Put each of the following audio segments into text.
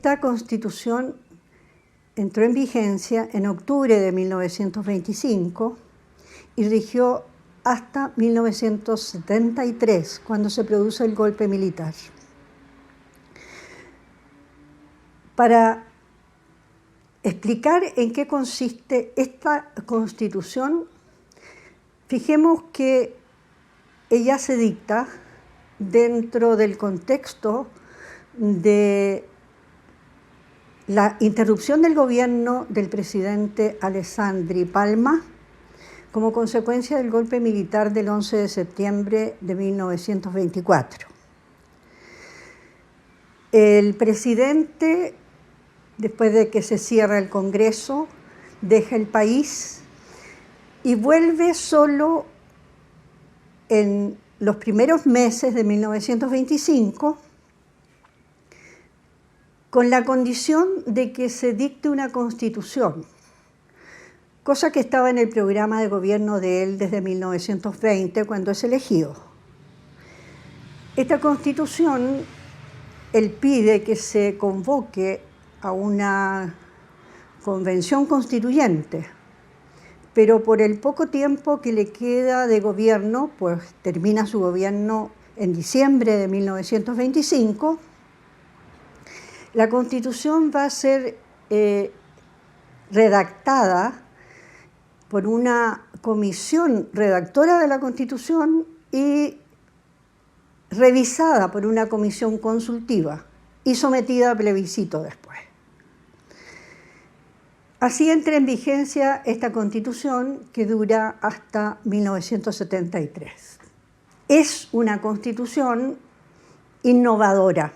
Esta Constitución entró en vigencia en octubre de 1925 y rigió hasta 1973, cuando se produce el golpe militar. Para explicar en qué consiste esta Constitución, fijemos que ella se dicta dentro del contexto de la interrupción del gobierno del presidente Alessandri Palma como consecuencia del golpe militar del 11 de septiembre de 1924. El presidente, después de que se cierra el Congreso, deja el país y vuelve solo en los primeros meses de 1925 con la condición de que se dicte una constitución, cosa que estaba en el programa de gobierno de él desde 1920, cuando es elegido. Esta constitución, él pide que se convoque a una convención constituyente, pero por el poco tiempo que le queda de gobierno, pues termina su gobierno en diciembre de 1925, la Constitución va a ser redactada por una comisión redactora de la Constitución y revisada por una comisión consultiva y sometida a plebiscito después. Así entra en vigencia esta Constitución, que dura hasta 1973. Es una Constitución innovadora.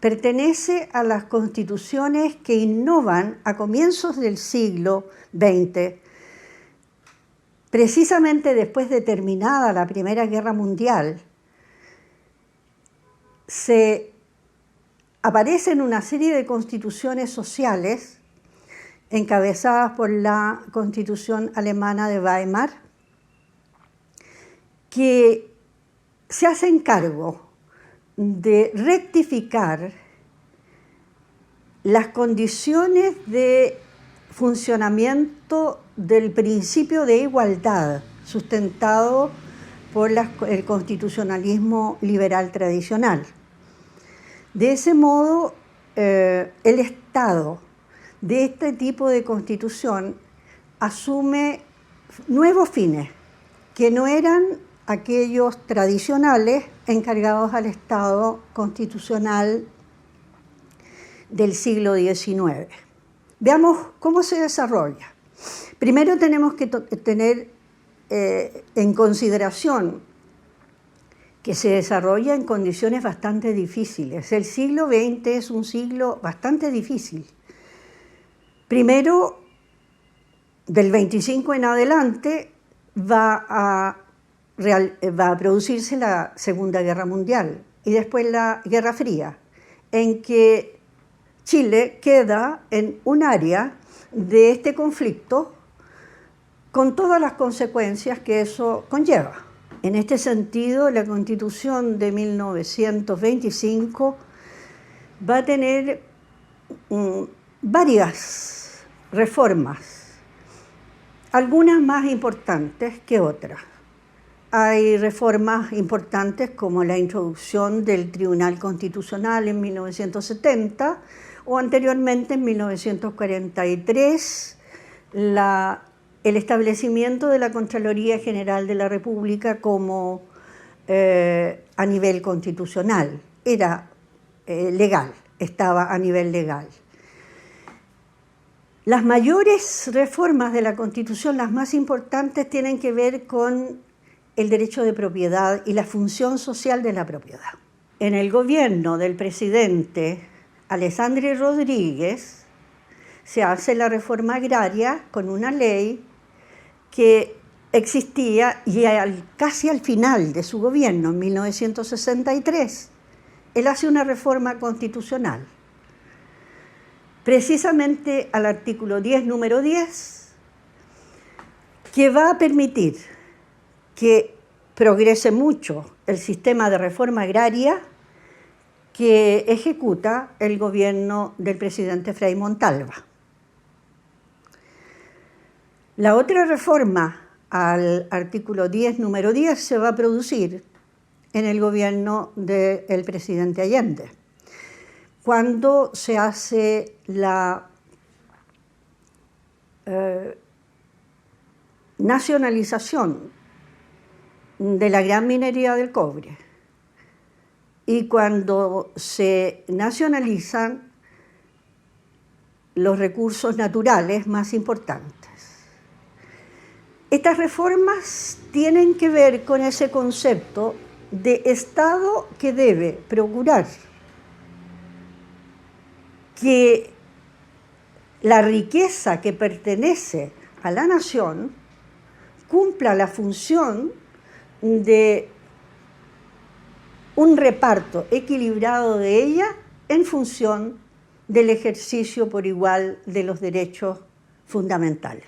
Pertenece a las constituciones que innovan a comienzos del siglo XX, precisamente después de terminada la Primera Guerra Mundial. Se aparecen una serie de constituciones sociales encabezadas por la Constitución alemana de Weimar, que se hacen cargo de rectificar las condiciones de funcionamiento del principio de igualdad sustentado por el constitucionalismo liberal tradicional. De ese modo, el Estado de este tipo de constitución asume nuevos fines, que no eran aquellos tradicionales encargados al Estado constitucional del siglo XIX. Veamos cómo se desarrolla. Primero tenemos que tener en consideración que se desarrolla en condiciones bastante difíciles. El siglo XX es un siglo bastante difícil. Primero, del 25 en adelante, va a producirse la Segunda Guerra Mundial y después la Guerra Fría, en que Chile queda en un área de este conflicto con todas las consecuencias que eso conlleva. En este sentido, la Constitución de 1925 va a tener varias reformas, algunas más importantes que otras. Hay reformas importantes como la introducción del Tribunal Constitucional en 1970 o anteriormente en 1943 el establecimiento de la Contraloría General de la República como a nivel constitucional. Era legal, estaba a nivel legal. Las mayores reformas de la Constitución, las más importantes, tienen que ver con el derecho de propiedad y la función social de la propiedad. En el gobierno del presidente Alessandri Rodríguez se hace la reforma agraria con una ley que existía y casi al final de su gobierno, en 1963, él hace una reforma constitucional. Precisamente al artículo 10, número 10, que va a permitir que progrese mucho el sistema de reforma agraria que ejecuta el gobierno del presidente Frei Montalva. La otra reforma al artículo 10, número 10, se va a producir en el gobierno del presidente Allende, cuando se hace la nacionalización de la gran minería del cobre y cuando se nacionalizan los recursos naturales más importantes. Estas reformas tienen que ver con ese concepto de Estado que debe procurar que la riqueza que pertenece a la nación cumpla la función de un reparto equilibrado de ella en función del ejercicio por igual de los derechos fundamentales.